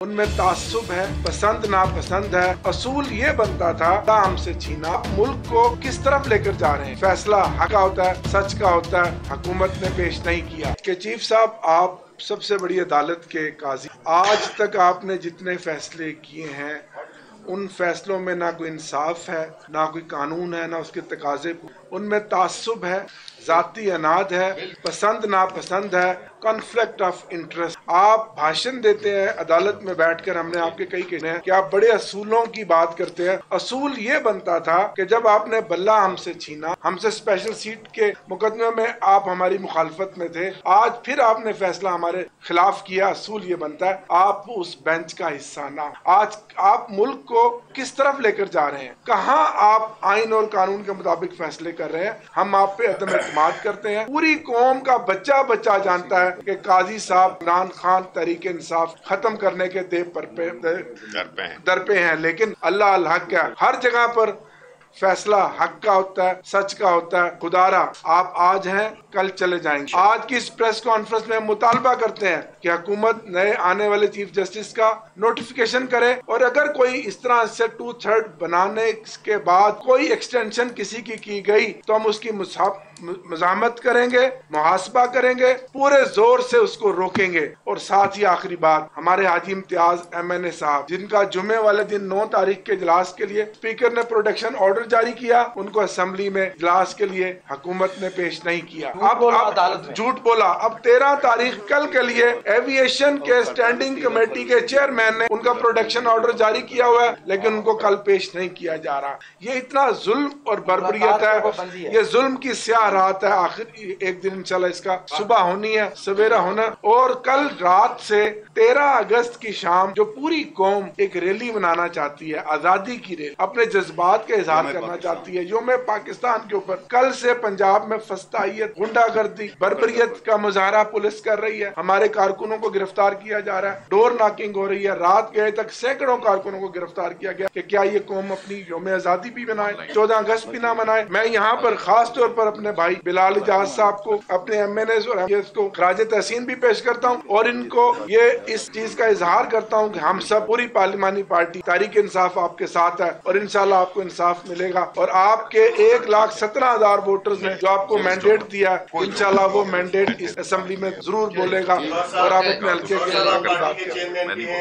उनमें तासुब है, पसंद नापसंद है। असूल ये बनता था हमसे छीना। मुल्क को किस तरफ लेकर जा रहे हैं? फैसला हक का होता है, सच का होता है, हुकूमत ने पेश नहीं किया। कि चीफ साहब, आप सबसे बड़ी अदालत के काजी, आज तक आपने जितने फैसले किए हैं उन फैसलों में ना कोई इंसाफ है, ना कोई कानून है, ना उसके तकाजे। उनमें तासुब है, जाती अनाद है, पसंद नापसंद है, कॉन्फ्लिक्ट ऑफ इंटरेस्ट। आप भाषण देते हैं अदालत में बैठकर, हमने आपके कई कहने हैं कि आप बड़े असूलों की बात करते हैं। असूल ये बनता था कि जब आपने बल्ला हमसे छीना, हमसे स्पेशल सीट के मुकदमे में आप हमारी मुखालफत में थे, आज फिर आपने फैसला हमारे खिलाफ किया। असूल ये बनता है आप उस बेंच का हिस्सा ना। आज आप मुल्क को किस तरफ लेकर जा रहे हैं? कहाँ आप आइन और कानून के मुताबिक फैसले कर रहे हैं? हम आप पे अदम एतमाद करते हैं। पूरी कौम का बच्चा बच्चा जानता है कि काजी साहब इमरान खान तहरीक इंसाफ खत्म करने के दर पे हैं, लेकिन अल्लाह अल हक है। हर जगह पर फैसला हक का होता है, सच का होता है। खुदारा आप आज हैं, कल चले जाएंगे। आज की इस प्रेस कॉन्फ्रेंस में मुतालबा करते हैं कि हुकूमत नए आने वाले चीफ जस्टिस का नोटिफिकेशन करे, और अगर कोई इस तरह से 2/3 बनाने के बाद कोई एक्सटेंशन किसी की गई तो हम उसकी मज़ामत करेंगे, मुहासबा करेंगे, पूरे जोर से उसको रोकेंगे। और साथ ही आखिरी बात, हमारे हाजी इम्तियाज MNA साहब, जिनका जुमे वाले दिन 9 तारीख के इजलास के लिए स्पीकर ने प्रोटेक्शन ऑर्डर जारी किया, उनको असेंबली में इजलास के लिए हुकूमत ने पेश नहीं किया। अब झूठ बोला। अब 13 तारीख कल के लिए एविएशन के स्टैंडिंग कमेटी के चेयरमैन ने उनका प्रोटेक्शन ऑर्डर जारी किया हुआ है, लेकिन उनको कल पेश नहीं किया जा रहा। ये इतना जुल्म और बर्बरियत है, ये जुल्म की स्याह रात है। आखिर एक दिन इंशाल्लाह इसका सुबह होनी है, सवेरा होना। और कल रात से 13 अगस्त की शाम जो पूरी कौम एक रैली मनाना चाहती है, आजादी की रैली, अपने जज्बात का इजहार करना चाहती है योम पाकिस्तान के ऊपर, कल से पंजाब में फस्तायत, गुंडागर्दी, बर्बरियत का मुजाहरा पुलिस कर रही है। हमारे कारकुनों को गिरफ्तार किया जा रहा है, डोर नॉकिंग हो रही है। रात गए तक सैकड़ों कारकुनों को गिरफ्तार किया गया कि क्या ये कौम अपनी योम आजादी भी मनाए, 14 अगस्त भी ना मनाए। मैं यहाँ पर खास तौर पर अपने भाई बिलाल इजाज साहब को, अपने MNAs और MPs को खराज तहसीन भी पेश करता हूँ, और इनको ये इस चीज का इजहार करता हूँ कि हम सब पूरी पार्लिमानी पार्टी तहरीक इंसाफ आपके साथ है, और इंशाल्लाह आपको इंसाफ मिलेगा। और आपके 1,17,000 वोटर्स ने जो आपको मैंडेट दिया, इंशाल्लाह वो मैंडेट इस असेंबली में जरूर बोलेगा, और आप अपने हल्के के